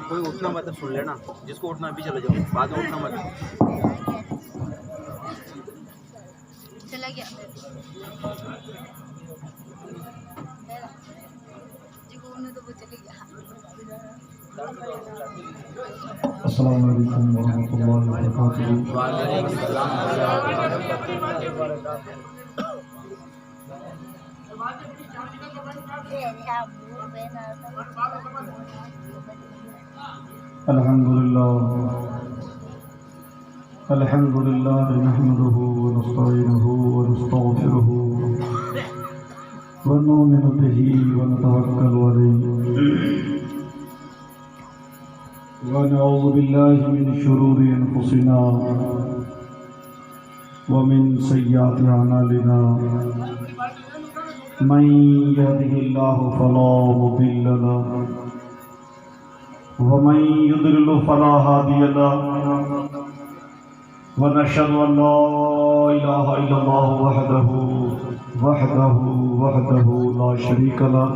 کوئی اٹھنا مت سن لینا، جس کو اٹھنا بھی چلے جاؤ، بعد میں اٹھنا مت. چلا گیا تو وہ چلے گیا. السلام علیکم ورحمۃ اللہ وبرکاتہ. وعلیکم السلام الحمد لله نحمده ونستعينه ونستغفره ونؤمن به ونتوكل عليه ونعوذ بالله من شرور أنفسنا ومن سيئات أعمالنا من يهده الله فلا مضل له ومن يضلل فلا هادي له ونشهد أن لا إله إلا الله وحده لا شريك له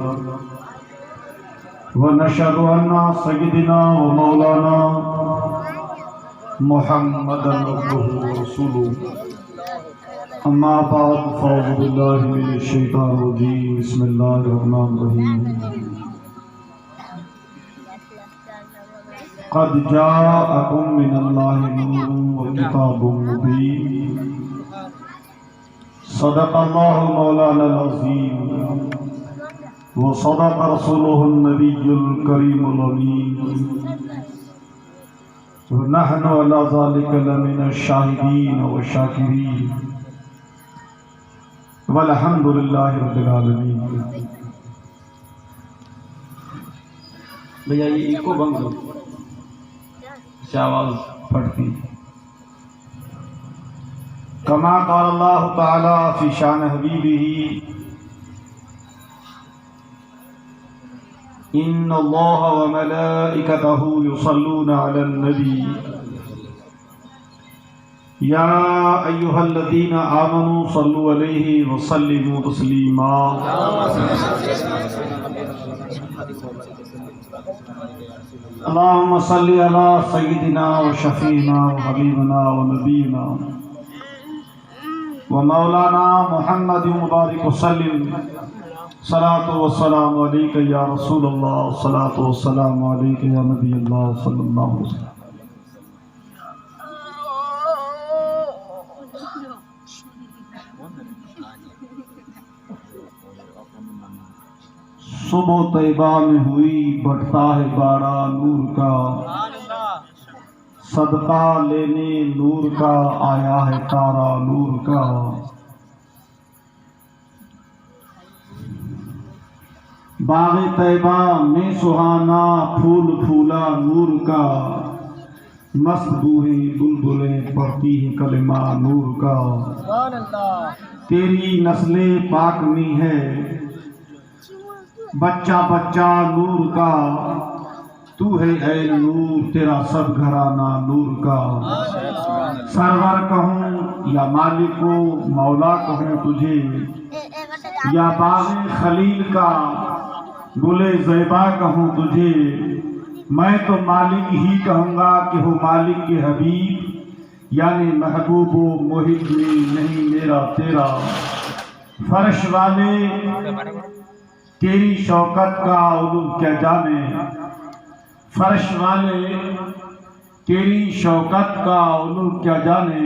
ونشهد أن سيدنا ومولانا محمدا عبده ورسوله. أما بعد فأعوذ بالله من الشيطان الرجيم. بسم الله الرحمن الرحيم. قد جاءكم من الله نور وكتاب مبين. صدق الله مولانا العظيم وصدق رسوله النبي الكريم الأمين. ونحن على ذلك لمن الشاهدين والشاكرين والحمد لله رب العالمين. بھیا یہ ایکو بند ہو، آواز پڑتی. كما قال الله تعالى في شان حبيبه إن الله وملائكته يصلون على النبي يا أيها الذين آمنوا صلوا عليه وسلموا تسليما. اللهم صل على سيدنا وشفينا وحبيبنا ونبينا ومولانا محمد مبارك وسلم. صلاة والسلام عليك يا رسول الله، صلاة والسلام عليك يا نبي الله صلى الله عليه وسلم. صبح طیبہ میں ہوئی بڑھتا ہے باڑا نور کا، صدقہ لینے نور کا آیا ہے تارا نور کا. باغ طیبہ میں سہانا پھول پھولا نور کا، مست بوئے بلبلیں پڑھتی ہیں کلمہ نور کا. تیری نسل پاک میں ہے بچہ بچہ نور کا، تو ہے اے نور تیرا سب گھرانہ نور کا. سرور کہوں یا مالک و مولا کہوں تجھے، یا باغ خلیل کا گلے زیبا کہوں تجھے، میں تو مالک ہی کہوں گا کہ ہو مالک کے حبیب، یعنی محبوب و محب میں نہیں میرا تیرا. فرش والے تیری شوکت کا علو کیا جانے، فرش والے تیری شوکت کا علو کیا جانے،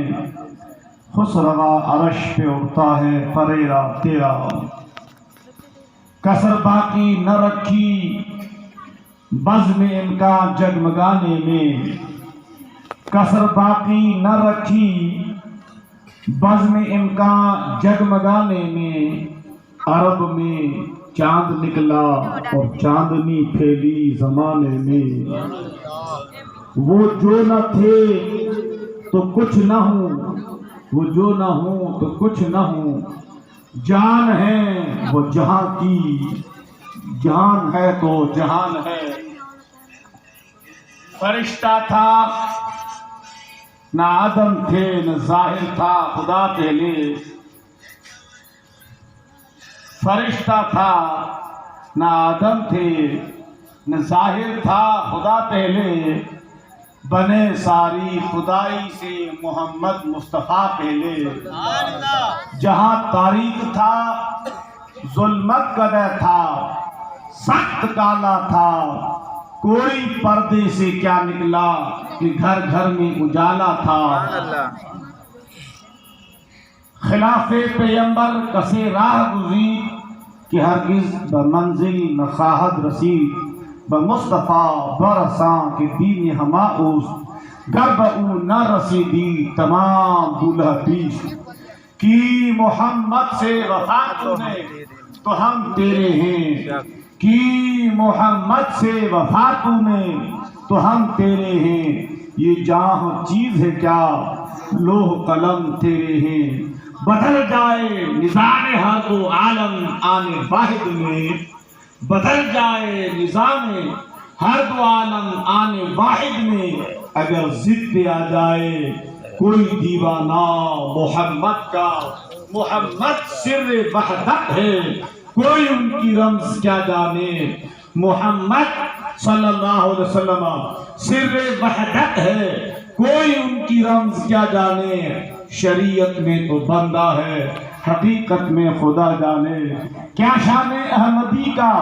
خسروا عرش پہ اڑتا ہے فریرا تیرا. کسر باقی نہ رکھی بزم ان کا جگمگانے میں، کسر باقی نہ رکھی بزم ان کا جگمگانے میں. عرب میں چاند نکلا اور چاندنی پھیلی زمانے میں، وہ جو نہ تھے تو کچھ نہ ہوں، وہ جو نہ ہوں تو کچھ نہ ہوں. جان ہے وہ جہاں کی، جان ہے تو جہان ہے. فرشتہ تھا نہ آدم تھے نہ ظاہر تھا خدا پہلے، فرشتہ تھا نہ آدم تھے نہ ظاہر تھا خدا پہلے، بنے ساری خدائی سے محمد مصطفیٰ پہلے، جہاں تاریخ تھا ظلمت قدر تھا، سخت کالا تھا، کوئی پردے سے کیا نکلا کہ گھر گھر میں اجالا تھا، خلاف پیمبر کسے راہ گزی کہ ہرگز بمنزل نخواہد رسی، بمصطفیٰ برساں کے دین ہما اوس، گرب او نہ رسیدی تمام دولہ پیش، کی محمد سے وفا تو نے تو ہم تیرے ہیں، کی محمد سے وفا تو نے تو ہم تیرے ہیں، یہ جاں چیز ہے کیا لوح قلم تیرے ہیں، بدل جائے نظام ہر دو عالم آنے واحد میں، بدل جائے نظام ہر دو عالم آنے واحد میں، اگر ضد پہ آ جائے کوئی دیوانہ محمد کا، محمد سر وحدت ہے کوئی ان کی رمز کیا جانے، محمد صلی اللہ علیہ وسلم سر وحدت ہے کوئی ان کی رمز کیا جانے، شریعت میں تو بندہ ہے حقیقت میں خدا جانے، کیا شان احمدی کا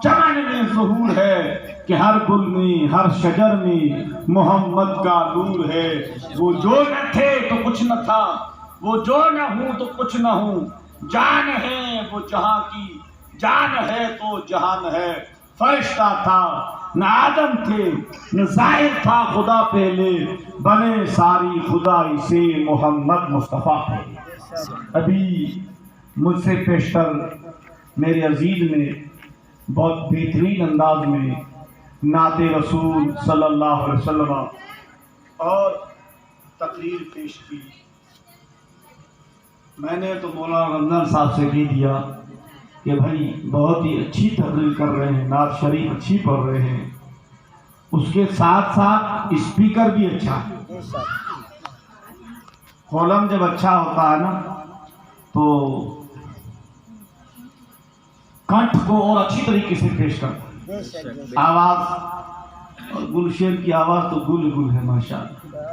چمن میں ظہور ہے کہ ہر گل میں ہر شجر میں محمد کا نور ہے، وہ جو نہ تھے تو کچھ نہ تھا، وہ جو نہ ہوں تو کچھ نہ ہوں، جان ہے وہ جہاں کی جان ہے تو جہان ہے، فرشتہ تھا نہ آدم تھے نہ ظاہر تھا خدا پہلے، بنے ساری خدائی سے محمد مصطفیٰ پہلے۔ ابھی مجھ سے پیشتر میرے عزیز نے بہت بہترین انداز میں نعت رسول صلی اللہ علیہ وسلم اور تقریر پیش کی۔ میں نے تو مولانا رمضان صاحب سے کہہ دیا کہ بھائی بہت ہی اچھی تقریر کر رہے ہیں، نعت شریف اچھی پڑھ رہے ہیں، اس کے ساتھ ساتھ اسپیکر بھی اچھا ہے۔ کالم جب اچھا ہوتا ہے نا تو کنٹھ کو اور اچھی طریقے سے پیش کرتا ہے، آواز اور گلشیر کی آواز تو گل گل ہے ماشاءاللہ،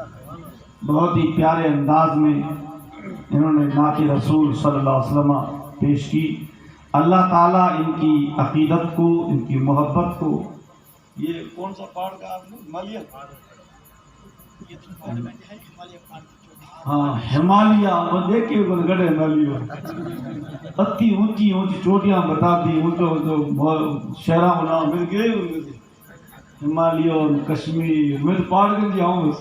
بہت ہی پیارے انداز میں انہوں نے نعت رسول صلی اللہ علیہ وسلم پیش کی۔ اللہ تعالیٰ ان کی عقیدت کو، ان کی محبت کو، یہ کون سا پہاڑ کا آپ نے ہمالیہ، ہاں ہمالیہ، وہ دیکھیں گڑھ ہمالیہ، اتنی اونچی اونچی چوٹیاں بتا دی، اونچو شہرہ بنا مل گئے ہمالیہ، کشمیر، میں تو پہاڑ گنج آؤں بس،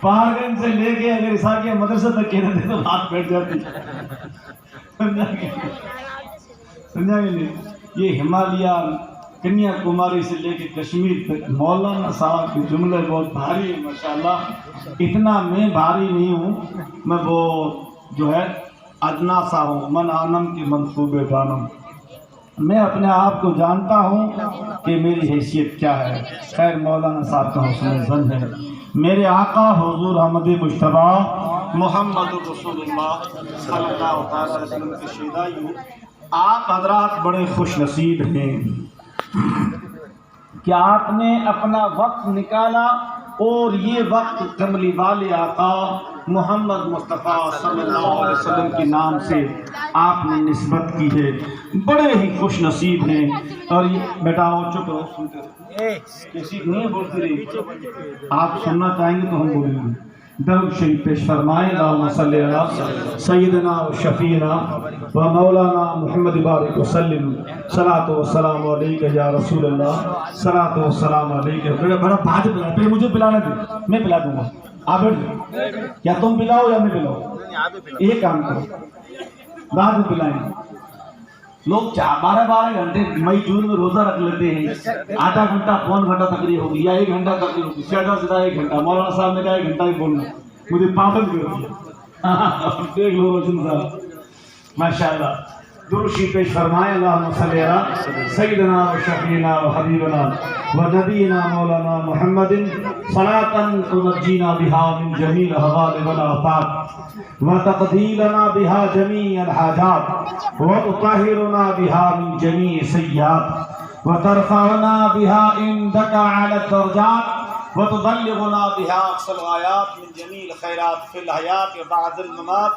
پہاڑ گنج سے لے کے اگر عیساقیہ مدرسہ تک کہنا دے تو ہاتھ بیٹھ جاتی، سمجھا گے نہیں؟ یہ ہمالیہ کنیا کماری سے لے کے کشمیر تک مولانا صاحب کے جملے بہت بھاری ہیں ماشاءاللہ، اتنا میں بھاری نہیں ہوں، میں وہ جو ہے ادنا سا ہوں، من آنم کے منصوبے دانم، میں اپنے آپ کو جانتا ہوں کہ میری حیثیت کیا ہے، خیر مولانا صاحب کا حسن ظن ہے۔ میرے آقا حضور احمد مجتبیٰ محمد رسول اللہ صلی اللہ علیہ وسلم کے شیدائی، آپ حضرات بڑے خوش نصیب ہیں کہ آپ نے اپنا وقت نکالا اور یہ وقت کملی والے آقا محمد مصطفیٰ صلی اللہ علیہ وسلم کے نام سے آپ نے نسبت کی ہے، بڑے ہی خوش نصیب ہیں۔ اور یہ بیٹا اور چپ رہو، سنتے رہو، کسی نہیں بولتے رہی، آپ سننا چاہیں گے تو ہم بولیں گے۔ درود شریف پیش فرمائیں، اللہم صلی علی سیدنا و شفیعنا و مولانا محمد بارک وسلم، صلاۃ و سلام علیکہ یا رسول اللہ، صلاۃ و سلام علیکہ۔ بڑا بات پلا، پہلے مجھے پلانا دے، میں پلا دوں گا، آپ بیٹھ جاؤ، یا تم پلاؤ یا میں پلاؤ، ایک کام کرو، بعد میں پلائیں گے۔ لوگ 12 گھنٹے مئی جون میں روزہ رکھ لیتے ہیں، آدھا گھنٹہ پون گھنٹہ تقریر ہوگی یا 1 گھنٹہ تقریر ہوگی، سیدھا سیدھا 1 گھنٹہ، مولانا صاحب نے کہا 1 گھنٹہ ہی بولنا، مجھے پابند کر دیا۔ دیکھ لو روشن صاحب ماشاءاللہ، درود شریف پیش فرمائیں، اللہم صلی علی سیدنا و شفیعنا و حبیبنا ونبينا مولانا محمد صلاة تنجينا بها من جميع الأهوال والآفات وتقضي لنا بها جميع الحاجات وتطهرنا بها من جميع السيئات وترفعنا بها عندك على الدرجات وتبلغنا بها أقصى الغايات من جميع الخيرات في الحياة وبعد الممات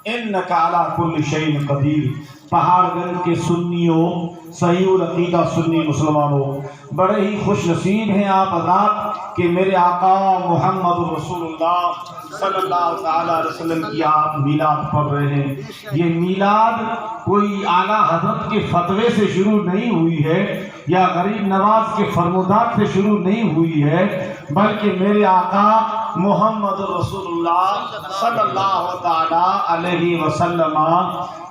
انک علی کل شیء قدیر۔ پہاڑ گنج کے سنیوں، صحیح العقیدہ سنی مسلمانوں، بڑے ہی خوش نصیب ہیں آپ حضرات کہ میرے آقا محمد رسول اللہ صلی اللہ تعالیٰ علیہ وسلم کی آپ میلاد پڑھ رہے ہیں۔ یہ میلاد کوئی اعلیٰ حضرت کے فتوے سے شروع نہیں ہوئی ہے یا غریب نواز کے فرمودات سے شروع نہیں ہوئی ہے، بلکہ میرے آقا محمد رسول اللہ صلی اللہ تعالیٰ علیہ وسلم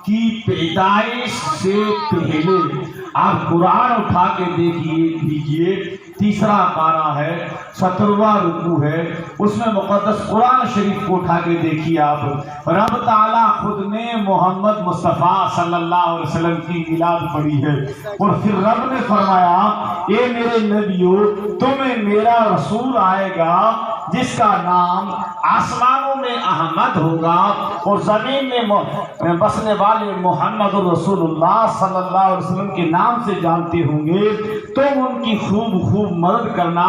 کی پیدائش سے پہلے آپ قرآن اٹھا کے دیکھیے، تیسرا پارہ ہے، 17واں رکوع ہے، اس میں مقدس قرآن شریف کو اٹھا کے دیکھیے آپ، رب تعالیٰ خود نے محمد مصطفیٰ صلی اللہ علیہ وسلم کی میلاد پڑھی ہے، اور پھر رب نے فرمایا اے میرے نبیو تمہیں میرا رسول آئے گا جس کا نام آسمانوں میں احمد ہوگا اور زمین میں بسنے والے محمد رسول اللہ صلی اللہ علیہ وسلم کے نام سے جانتے ہوں گے، تم ان کی خوب مدد کرنا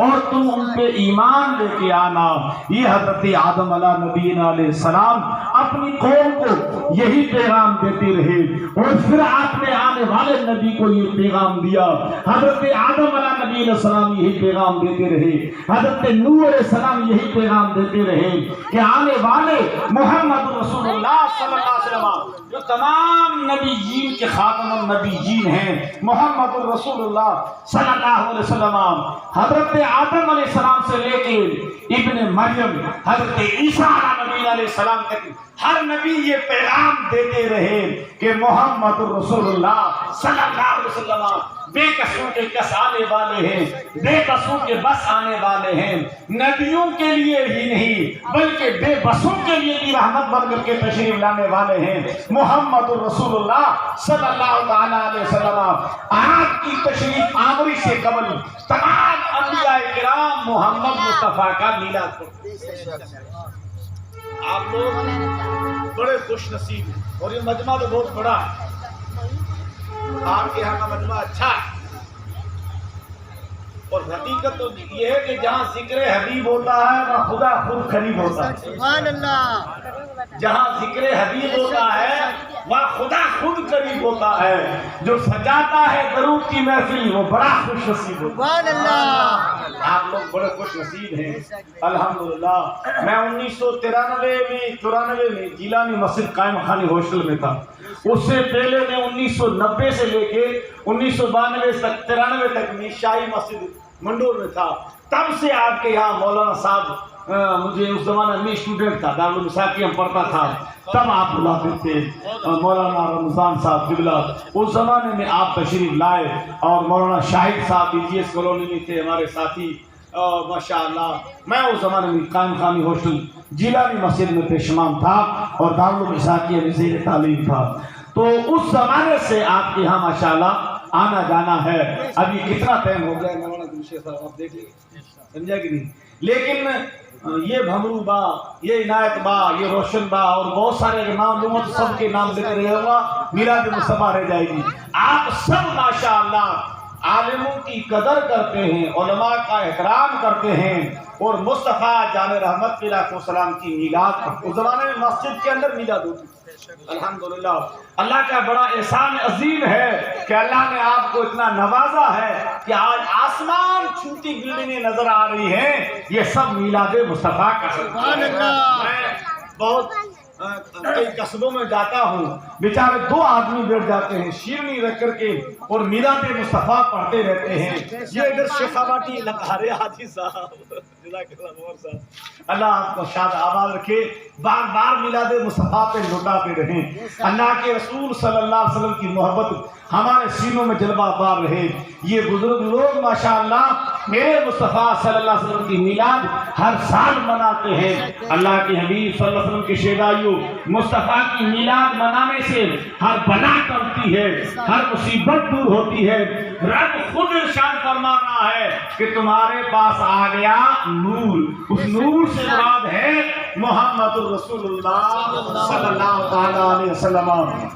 اور تم ان پہ ایمان لے کے آنا۔ یہ حضرت آدم علیہ نبینا علیہ السلام اپنی قوم کو یہی پیغام دیتے رہے، اور پھر آپ نے آنے والے نبی کو یہ پیغام دیا، حضرت آدم علیہ نبی علیہ السلام یہی پیغام دیتے رہے، حضرت نوح علیہ السلام یہی پیغام دیتے رہے کہ آنے والے محمد رسول اللہ صلی اللہ علیہ وسلم جو تمام نبیین کے خاتم النبیین ہیں، محمد رسول اللہ صلی اللہ علیہ وسلم حضرت آدم علیہ السلام سے لے کے ابن مریم حضرت عیسیٰ علیہ السلام تک ہر نبی یہ پیغام دیتے رہے کہ محمد رسول اللہ صلی اللہ علیہ وسلم بے قصوں کے کس آنے والے ہیں، بے قصوں کے بس آنے والے ہیں، نبیوں کے لیے ہی نہیں بلکہ بے بسوں کے لیے بھی رحمت بن کر کے تشریف لانے والے ہیں۔ محمد رسول اللہ صلی اللہ علیہ وسلم آپ کی تشریف آوری سے قبل تمام انبیاء کرام محمد مصطفیٰ کا میلاد کرتے ہیں۔ آپ لوگ بڑے خوش نصیب ہیں، اور یہ مجمع تو بہت بڑا ہے، آپ کے یہاں کا مجمع اچھا ہے، اور حقیقت تو یہ ہے کہ جہاں ذکر حبیب ہوتا ہے وہاں خدا خود قریب ہوتا ہے، سبحان اللہ، جہاں ذکر حبیب ہوتا ہے وہاں خدا خود قریب ہوتا ہے، جو سجاتا ہے درود کی محفل وہ بڑا خوش نصیب ہوتا ہے، سبحان اللہ۔ آپ لوگ بڑے خوش نصیب ہیں الحمدللہ۔ میں 1993 میں جیلانی مسجد قائم خانی ہاسٹل میں تھا، اس سے پہلے میں 1990 سے لے کے 1992 تک میں شاہی مسجد منڈور میں تھا، تب سے آپ کے یہاں مولانا صاحب مجھے اس زمانے میں اسٹوڈنٹ تھا، دارالمساقی میں پڑھتا تھا، تب آپ بلاتے تھے مولانا رمضان صاحب قبلہ، اس زمانے میں آپ تشریف لائے، اور مولانا شاہد صاحب BGS کالونی میں تھے ہمارے ساتھی، ماشاءاللہ میں اس زمانے میں قائم خانی ہاسٹل جیلانی مسجد میں پیشمان تھا اور دارالمساقی میں زیر تعلیم تھا، تو اس زمانے سے آپ کے یہاں ماشاءاللہ آنا جانا ہے۔ ابھی کتنا ٹائم ہو گیا مولانا گلشیر صاحب آپ دیکھ لیجیے، سمجھا کہ نہیں، لیکن یہ بھمرو با، یہ عنایت با، یہ روشن با اور بہت سارے نام لوں تو سب کے نام دیتے رہے ہوگا، میلاد مصطفیٰ رہ جائے گی۔ آپ سب ماشاءاللہ عالموں کی قدر کرتے ہیں، علماء کا احترام کرتے ہیں، اور مصطفیٰ جان رحمت علیہ السلام کی میلاد اس زمانے میں مسجد کے اندر میلاد ہوتی ہے۔ الحمدللہ اللہ کا بڑا احسان عظیم ہے کہ اللہ نے آپ کو اتنا نوازا ہے کہ آج آسمان چھوٹی بلڈنگیں نظر آ رہی ہیں، یہ سب میلاد مصطفیٰ کا سبحان اللہ۔ میں بہت کئی قصبوں میں جاتا ہوں، بیچارے 2 آدمی بیٹھ جاتے ہیں شیرنی رکھ کر کے اور میلاد مصطفیٰ پڑھتے رہتے ہیں۔ یہ ادھر شیخاواٹی لکھارے حاجی صاحب اللہ آپ کو شاد آباد رکھے، بار بار میلاد مصطفیٰ پہ لوٹاتے رہیں، اللہ کے رسول صلی اللہ علیہ وسلم کی محبت ہمارے سینوں میں جلوہ بار رہے۔ یہ بزرگ لوگ ماشاءاللہ میرے مصطفیٰ صلی اللہ علیہ وسلم کی میلاد ہر سال مناتے ہیں۔ اللہ کے حبیب صلی اللہ علیہ وسلم کے شیدائیوں مصطفیٰ کی میلاد منانے سے ہر بلا ٹلتی ہے، ہر مصیبت دور ہوتی ہے، رب خود ارشاد فرما رہا ہے کہ تمہارے پاس آ گیا نور. اس نور سے مراد ہے محمد الرسول اللہ صلی اللہ تعالی علیہ وسلم.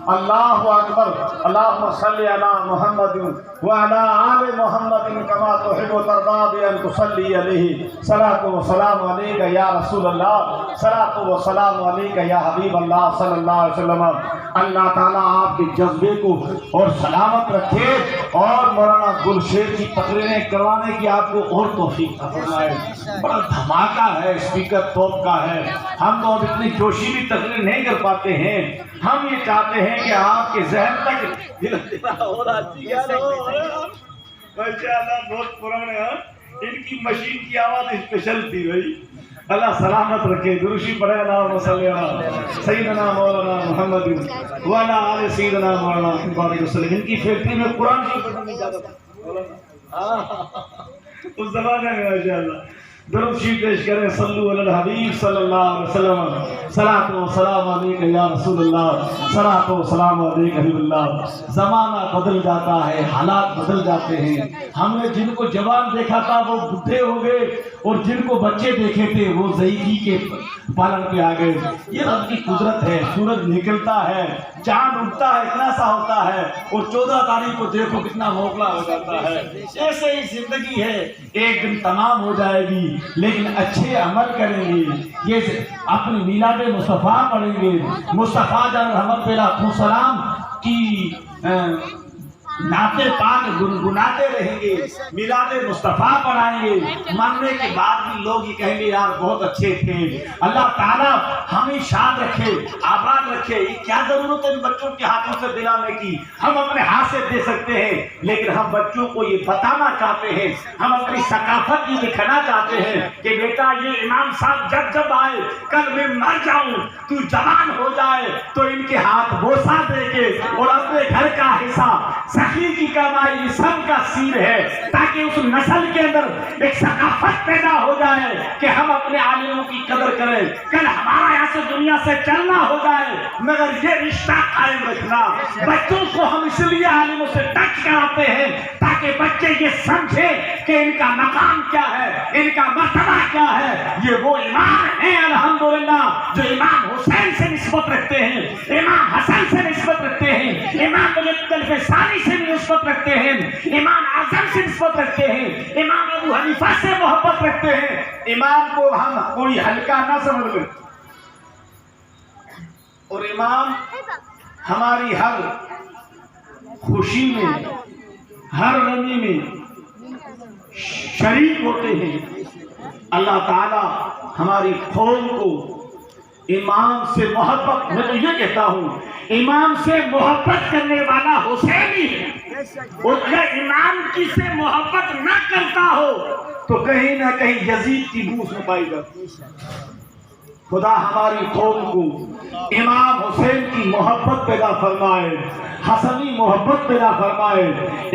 اللہ اکبر. اللہم صلی علی محمد وعلی آل محمد کما تحب وترضى بأن تصلی علیہ. صلاۃ و سلام علیک یا رسول اللہ. صلاۃ و سلام علیک یا حبیب اللہ صلی اللہ علیہ وسلم. اللہ تعالیٰ آپ کے جذبے کو اور سلامت رکھے اور مولانا گلشیر کی تقریریں کروانے کی آپ کو اور توفیق فرمائے. بڑا دھماکہ ہے، اسپیکر توپ کا ہے. ہم تو اب اتنی جوشیلی تقریر نہیں کر پاتے ہیں. ہم یہ چاہتے ہیں کہ آپ کے ذہن تک ہو رہا بہت پرانے ہیں. ان کی مشین کی آواز اسپیشل تھی بھائی. اللہ سلامت رکھے. درشی پڑھے اللہم صلی علی سیدنا مولانا محمد وعلی آل سیدنا مولانا بارک وسلم. ان کی فیکٹری میں قرآن شریف پڑھنے نہیں جاتا تھا اس زمانے میں. ماشاءاللہ درود شریف پیش کریں. صلو علی الحبیب صلی اللہ علیہ وسلم. صلاۃ و سلام علیک یا رسول اللہ. صلاۃ و سلام علیک حبیب اللہ. زمانہ بدل جاتا ہے، حالات بدل جاتے ہیں. ہم نے جن کو جوان دیکھا تھا وہ بڈھے ہو گئے اور جن کو بچے دیکھے تھے وہ ضعیفی کے پالن پہ آ گئے. یہ رب کی قدرت ہے. سورج نکلتا ہے، چاند اٹھتا ہے، اتنا سا ہوتا ہے اور 14 تاریخ کو دیکھو کتنا موقع ہو جاتا ہے. ایسے ہی زندگی ہے، ایک دن تمام ہو جائے گی لیکن اچھے عمل کریں گے. یہ اپنی میلاد مصطفیٰ پڑھیں گے. مصطفیٰ جان رحمت اللہ سلام کی نعت پاک گنگناتے رہیں گے. میلاد مصطفیٰ پڑھائیں گے. مرنے کے بعد بھی لوگ یہ کہیں گے یار بہت اچھے تھے. اللہ تعالیٰ ہمیں شاد رکھے، آباد رکھے. یہ کیا ضرورت ہے ان بچوں کے ہاتھوں سے دلانے کی؟ ہم اپنے ہاتھ سے دے سکتے ہیں لیکن ہم بچوں کو یہ بتانا چاہتے ہیں، ہم اپنی ثقافت یہ دکھانا چاہتے ہیں کہ بیٹا یہ امام صاحب جب آئے، کل میں مر جاؤں، تو جوان ہو جائے تو ان کے ہاتھ بوسہ دے کے اور اپنے گھر کا حصہ سخی کی کمائی یہ سب کا سیر ہے، تاکہ اس نسل کے اندر ایک ثقافت پیدا ہو جائے کہ ہم اپنے عالموں کی قدر کریں. کل ہمارا یہاں سے دنیا سے چلنا ہو جائے مگر یہ رشتہ قائم رکھنا. بچوں کو ہم اس لیے عالموں سے ٹچ کراتے ہیں تاکہ بچے یہ سمجھیں کہ ان کا مقام کیا ہے، ان کا مرتبہ کیا ہے. یہ وہ امام ہیں الحمدللہ جو امام حسین سے نسبت رکھتے ہیں، امام حسن سے نسبت رکھتے ہیں، امام مجدد ثانی سے نسبت رکھتے ہیں، امام اعظم سے نسبت رکھتے ہیں، امام ابو حنیفہ سے محبت رکھتے ہیں. امام کو ہم کوئی ہلکا نہ سمجھ لیں اور امام ہماری ہر خوشی میں، ہر غمی میں شریک ہوتے ہیں. اللہ تعالی ہماری قوم کو امام سے محبت، میں تو یہ کہتا ہوں امام سے محبت کرنے والا حسین ہی ہے. اور اگر امام کی سے محبت نہ کرتا ہو تو کہیں نہ کہیں یزید کی بو میں پائی جاتی. خدا ہماری قوم کو امام حسین کی محبت پیدا فرمائے، حسنی محبت پیدا فرمائے،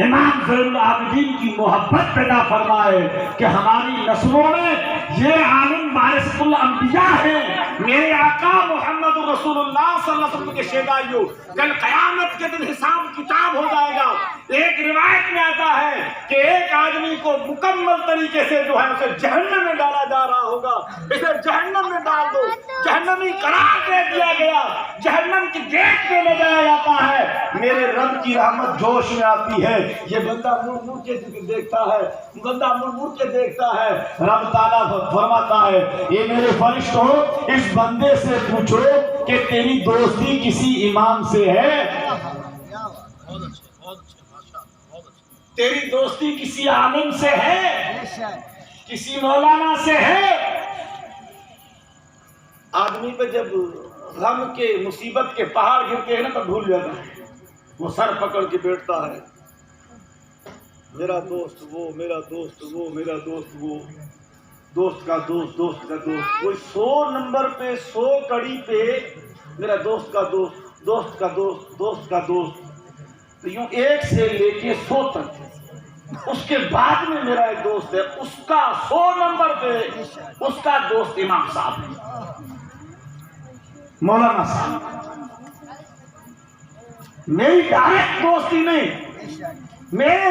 امام زین العابدین کی محبت پیدا فرمائے کہ ہماری نسلوں میں یہ عالم وارث الانبیاء ہیں. میرے آقا محمد رسول اللہ صلی اللہ علیہ وسلم کے شیدائیوں، کل قیامت کے دن حساب کتاب ہو جائے گا. ایک روایت میں آتا ہے کہ ایک آدمی کو مکمل طریقے سے جو ہے اسے جہنم میں ڈالا جا رہا ہوگا. اسے جہنم میں ڈال دو، جہنمی قرار دے دیا گیا، جہنم کی گیٹ پہ لے جایا جاتا ہے. میرے رب کی رحمت جوش میں آتی ہے. یہ بندہ مڑ مڑ کے دیکھتا ہے، بندہ مڑ مڑ کے دیکھتا ہے. رب تعالیٰ فرماتا ہے یہ میرے فرشتوں اس بندے سے پوچھو کہ تیری دوستی کسی امام سے ہے، تیری دوستی کسی عالم سے ہے، کسی مولانا سے ہے. آدمی پہ جب غم کے مصیبت کے پہاڑ گرتے ہیں نا تو بھول جاتا ہے. وہ سر پکڑ کے بیٹھتا ہے، میرا دوست وہ، میرا دوست وہ، میرا دوست وہ، دوست کا دوست، دوست کا دوست. کوئی 100 نمبر پہ 100 کڑی پہ میرا دوست کا دوست، دوست کا دوست، دوست کا دوست. تو یوں 1 سے لے کے 100 تک. اس کے بعد میں میرا ایک دوست ہے، اس کا 100 نمبر پہ اس کا دوست امام صاحب ہے، مولانا صاحب. میری ڈائریکٹ دوستی نہیں، میرے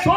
100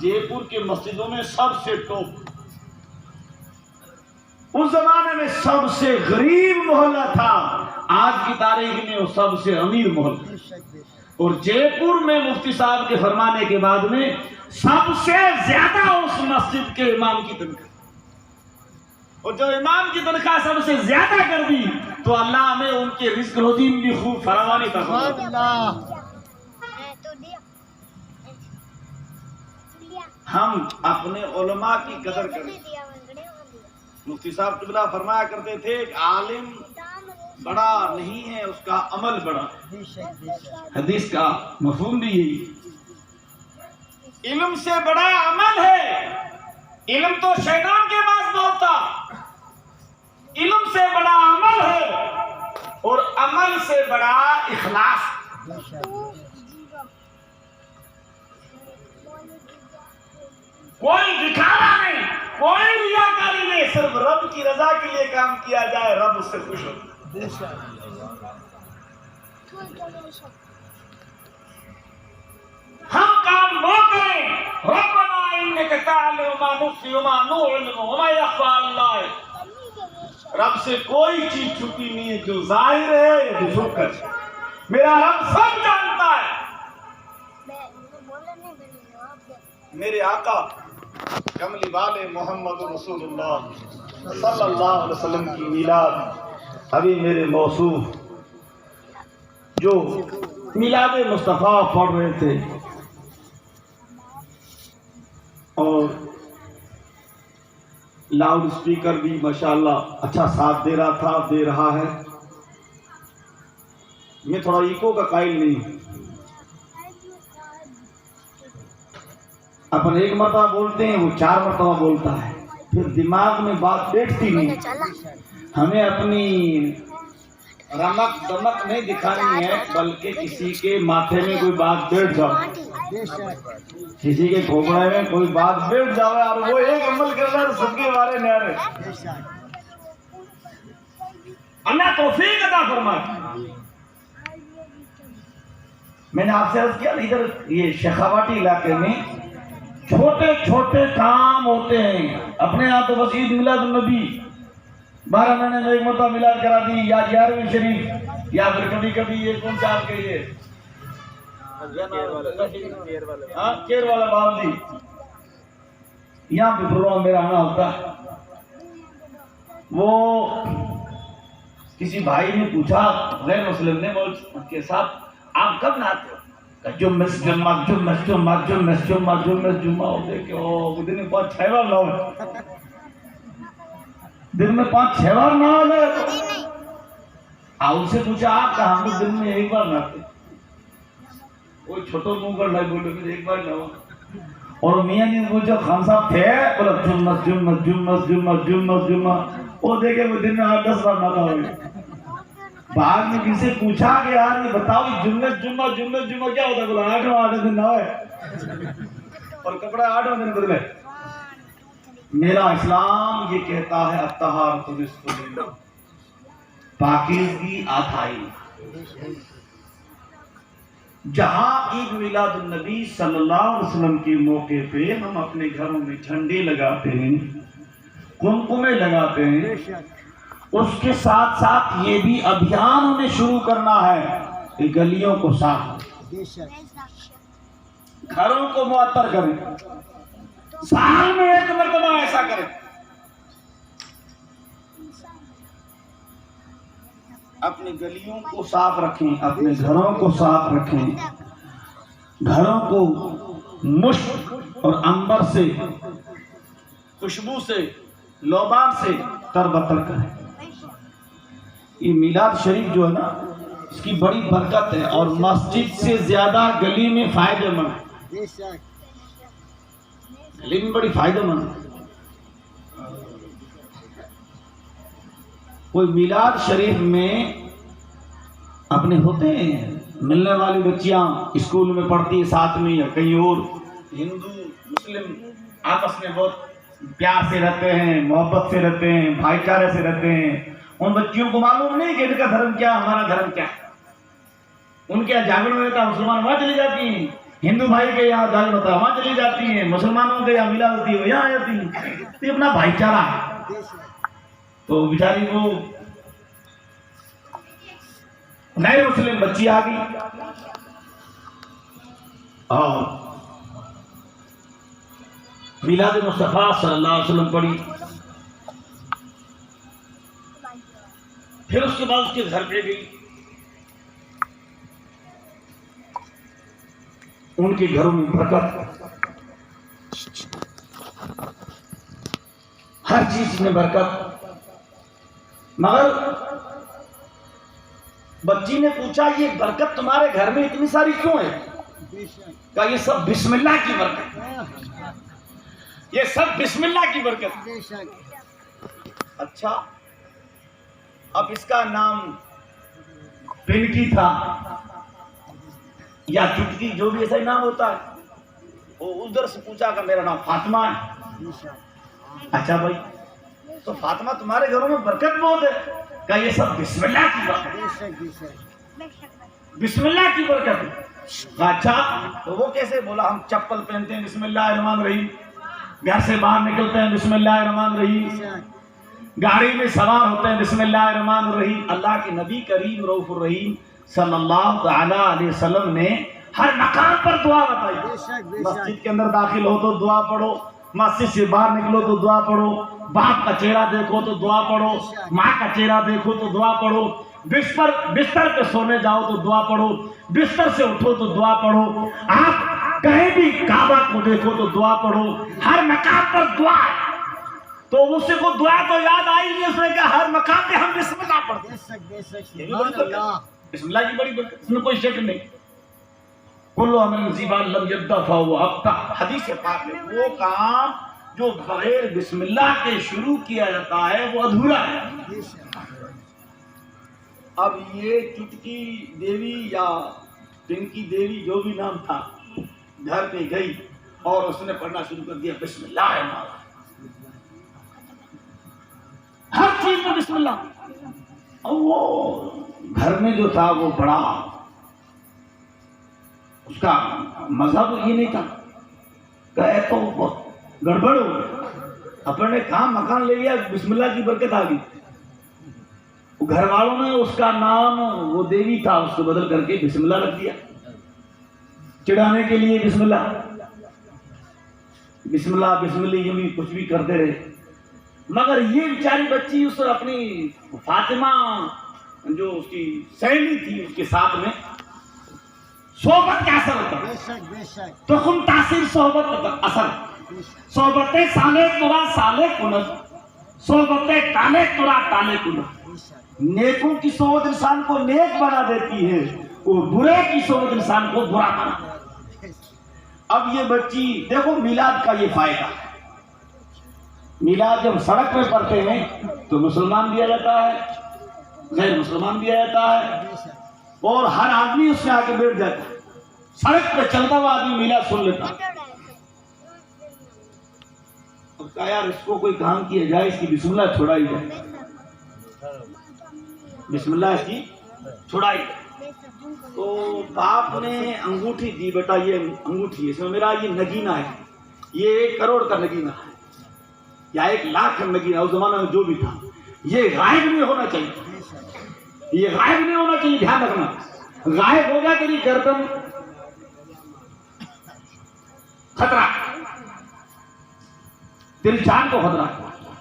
جے پور کے مسجدوں میں سب سے ٹاپ، اس زمانے میں سب سے غریب محلہ تھا، آج کی تاریخ میں وہ سب سے امیر محلہ، اور جے پور میں مفتی صاحب کے فرمانے کے بعد میں سب سے زیادہ اس مسجد کے امام کی تنخواہ، اور جو امام کی تنخواہ سب سے زیادہ کر دی تو اللہ نے ان کے رزق روزی میں بھی خوب فراوانی کر دی۔ ہم اپنے علماء کی قدر کریں۔ مفتی صاحب قبلہ فرمایا کرتے تھے کہ عالم بڑا نہیں ہے، اس کا عمل بڑا۔ حدیث کا مفہوم بھی یہی، علم سے بڑا عمل ہے۔ علم تو شیطان کے پاس بولتا، علم سے بڑا عمل ہے، اور عمل سے بڑا اخلاص۔ کوئی دکھاوا نہیں، کوئی ریاکاری نہیں، صرف رب کی رضا کے لیے کام کیا جائے، رب اس سے خوش ہوتا ہے۔ ہم کام وہ کریں، ربنا انک تعلم ما نخفی وما نعلن وما یخفی علی اللہ۔ رب سے کوئی چیز چھپی نہیں ہے، جو ظاہر ہے جو چھپ کر ہے، میرا رب سب جانتا ہے۔ میرے آقا کملی والے محمد رسول اللہ صلی اللہ علیہ وسلم کی میلاد، ابھی میرے موصوف جو میلاد مصطفیٰ پڑھ رہے تھے اور لاؤڈ اسپیکر بھی ماشاءاللہ اچھا ساتھ دے رہا تھا، دے رہا ہے۔ میں تھوڑا ایکو کا قائل نہیں ہوں، اپن ایک مرتبہ بولتے ہیں، وہ 4 مرتبہ بولتا ہے، پھر دماغ میں بات بیٹھتی نہیں۔ ہمیں اپنی رمق دمک نہیں دکھانی ہے، بلکہ کسی کے ماتھے میں کوئی بات بیٹھ جائے، کسی کے کھوپڑے میں کوئی بات بیٹھ جائے، اور وہ ایک عمل کر رہا ہے سب کے بارے نیارے۔ اللہ توفیق عطا فرمائے۔ میں نے آپ سے عرض کیا، ادھر یہ شیخاواٹی علاقے میں چھوٹے چھوٹے کام ہوتے ہیں، اپنے یہاں تو بس عید میلاد النبی 12 مہینے میں ایک مرتبہ میلاد کرا دی، یا 11ویں شریف، یا پھر کبھی کبھی یہ کون سا آپ کے لیے کیر والا باندھی، یہاں پہ پروگرام میرا آنا ہوتا ہے۔ وہ کسی بھائی نے پوچھا، غیر مسلم نے، کے ساتھ آپ کب نہاتے ہو؟ جمعہ ہوتے کہ دن میں 5-6 بار نہاؤ، دن میں 5-6 بار نہاؤ لے۔ ان سے پوچھا آپ کہاں؟ ہم دن میں 1 بار نہاتے۔ کوئی چھوٹو منہ کر لائے، بولے کہ 1 بار نہاؤ۔ اور میاں جی نے پوچھا خان صاحب تھے؟ بولا جمعہ۔ وہ دیکھے وہ دن میں 8-10 بار نہاتا ہوگا۔ بعد میں کسی سے پوچھا کہ یار یہ بتاؤ جمعہ کیا ہوتا ہے؟ بولا 8 دن نہ ہوئے، اور کپڑا 8 دن کر گئے۔ میرا اسلام یہ کہتا ہے الطہارۃ نصف الایمان، پاکیزگی آدھائی۔ جہاں عید میلاد النبی صلی اللہ علیہ وسلم کے موقع پہ ہم اپنے گھروں میں جھنڈے لگاتے ہیں، قمقمے لگاتے ہیں، اس کے ساتھ ساتھ یہ بھی ابھیان ہمیں شروع کرنا ہے کہ گلیوں کو صاف، گھروں کو معطر کریں، سال میں 1 مرتبہ ایسا کریں۔ اپنی گلیوں کو صاف رکھیں، اپنے گھروں کو صاف رکھیں، گھروں کو مشک اور عنبر سے، خوشبو سے، لوبان سے تربتر کریں۔ یہ میلاد شریف جو ہے نا، اس کی بڑی برکت ہے، اور مسجد سے زیادہ گلی میں فائدہ مند ہے، گلی میں بڑی فائدہ مند ہے۔ کوئی میلاد شریف میں اپنے ہوتے ہیں ملنے والی بچیاں اسکول میں پڑھتی ہیں ساتھ میں، یا کہیں اور، ہندو مسلم آپس میں بہت پیار سے رہتے ہیں، محبت سے رہتے ہیں، بھائی چارے سے رہتے ہیں۔ ان بچیوں کو معلوم نہیں کہ ان کا دھرم کیا، ہمارا دھرم کیا۔ ان کے جھگڑے میں تو مسلمان وہاں چلی جاتی ہیں ہندو بھائی کے یہاں دال بتا وہاں چلی جاتی ہیں، مسلمانوں کے یہاں ملا ہوتی ہے وہ یہاں آ جاتی ہیں، تو یہ اپنا بھائی چارہ ہے۔ تو بیچاری کو نئے مسلم بچی آ گئی اور میلاد مصطفیٰ صلی اللہ علیہ وسلم پڑھی، پھر اس کے بعد اس کے گھر پہ گئی، ان کے گھروں میں برکت، ہر چیز میں برکت، مگر بچی نے پوچھا یہ برکت تمہارے گھر میں اتنی ساری کیوں ہے؟ کہا یہ سب بسم اللہ کی برکت، یہ سب بسم اللہ کی برکت۔ اچھا اب اس کا نام پنکی تھا یا چٹکی، جو بھی ایسا ہی نام ہوتا ہے، وہ ادھر سے پوچھا کہ میرا نام فاطمہ ہے۔ اچھا بھائی تو فاطمہ تمہارے گھروں میں برکت بہت ہے، کہ یہ سب بسم اللہ کی برکت، بسم اللہ کی برکت ہے۔ اچھا تو وہ کیسے؟ بولا ہم چپل پہنتے ہیں بسم اللہ الرحمن الرحیم، گھر سے باہر نکلتے ہیں بسم اللہ الرحمن الرحیم، گاڑی میں سوار ہوتے ہیں بسم اللہ الرحمن الرحیم۔ اللہ کے نبی کریم رؤوف الرحیم صلی اللہ تعالی علیہ وسلم نے ہر مقام پر دعا بتائی، مسجد کے اندر داخل ہو تو دعا پڑھو، مسجد سے باہر نکلو تو دعا پڑھو، باپ کا چہرہ دیکھو تو دعا پڑھو، ماں کا چہرہ دیکھو تو دعا پڑھو، بستر پہ سونے جاؤ تو دعا پڑھو، بستر سے اٹھو تو دعا پڑھو، آپ کہیں بھی کعبہ کو دیکھو تو دعا پڑھو، ہر مقام پر دعا ہے۔ تو اس سے کو دعا تو یاد آئی نہیں، اس نے کہا ہر مقام پہ ہم بسم اللہ پڑھتے ہیں، بسم اللہ کی بڑی برکت، اس میں کوئی شک نہیں۔ کلو امر زیبا لم یبدا فهو ابتر، حدیث پاک ہے وہ کام جو بغیر بسم اللہ کے شروع کیا جاتا ہے وہ ادھورا ہے۔ اب یہ چٹکی دیوی یا پنکی دیوی جو بھی نام تھا گھر پہ گئی اور اس نے پڑھنا شروع کر دیا بسم اللہ الرحمن الرحیم، ہر چیز میں بسم اللہ۔ اور وہ گھر میں جو تھا وہ بڑا، اس کا مذہب یہ نہیں تھا کہ تو بہت گڑبڑ ہو گئی، اپنے نے کہاں مکان لے لیا بسم اللہ کی برکت آ گئی۔ گھر والوں نے اس کا نام، وہ دیوی تھا اس کو بدل کر کے بسم اللہ رکھ دیا، چڑھانے کے لیے بسم اللہ بسم اللہ بسم اللہ، یہ بھی کچھ بھی کرتے رہے۔ مگر یہ بیچاری بچی اس اپنی فاطمہ جو اس کی سہیلی تھی اس کے ساتھ میں صحبت کا اثر ہوتا ہے، تو خم تاثیر صحبت کا اثر، صحبت سالے ترا سالے کنت، صحبت تالے ترا تالے کنت۔ نیکوں کی صحبت انسان کو نیک بنا دیتی ہے، اور برے کی صحبت انسان کو برا بنا دیتی ہے۔ اب یہ بچی دیکھو میلاد کا یہ فائدہ ہے، میلاد جب سڑک پہ پڑھتے ہیں تو مسلمان دیا جاتا ہے، غیر مسلمان دیا جاتا ہے، اور ہر آدمی اس میں آ کے بیٹھ جاتا ہے، سڑک پہ چلتا ہوا آدمی میلاد سن لیتا ہے۔ اب کہا یار اس کو کوئی کام کیا جائے، اس کی بسم اللہ چھوڑائی جائے، بسم اللہ اس کی چھوڑائی جائے۔ تو باپ نے انگوٹھی دی، بیٹا یہ انگوٹھی، اس میں میرا یہ نگینہ ہے، یہ 1 کروڑ کا نگینہ ہے یا 1 لاکھ کا نگینہ، اس زمانے میں جو بھی تھا، یہ غائب نہیں ہونا چاہیے، یہ غائب نہیں ہونا چاہیے، دھیان رکھنا، غائب ہو گیا تیری گردن خطرہ، تیری جان کو خطرہ۔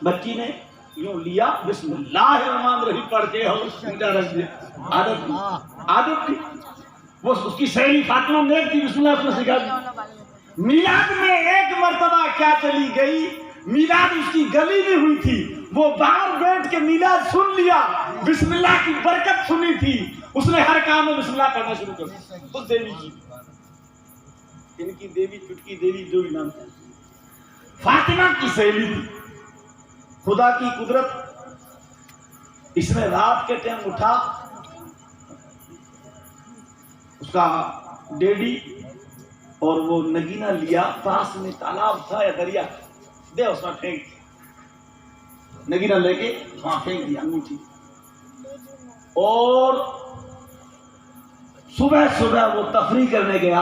بچی نے یوں لیا، بسم اللہ الرحمن الرحیم پڑھ کے اور رکھ دیا، عادت تھی، وہ اس کی سہیلی فاطمہ نیک تھی، بسم اللہ اس نے سکھا دی۔ میلاد میں ایک مرتبہ کیا چلی گئی، میلاد اس کی گلی میں ہوئی تھی، وہ باہر بیٹھ کے میلاد سن لیا، بسم اللہ کی برکت سنی تھی، اس نے ہر کام میں بسم اللہ پڑھنا شروع کر دیا۔ اس دیوی کی، ان کی دیوی چٹکی دیوی جو بھی نام تھا، فاطمہ کی سہیلی تھی۔ خدا کی قدرت، اس نے رات کے ٹائم اٹھا، اس کا ڈیڈی اور وہ نگینہ لیا، پاس میں تالاب تھا یا دریا دے، اس میں پھینک دیا، نگینہ لے کے وہاں پھینک دیا انگوٹھی، اور صبح صبح وہ تفریح کرنے گیا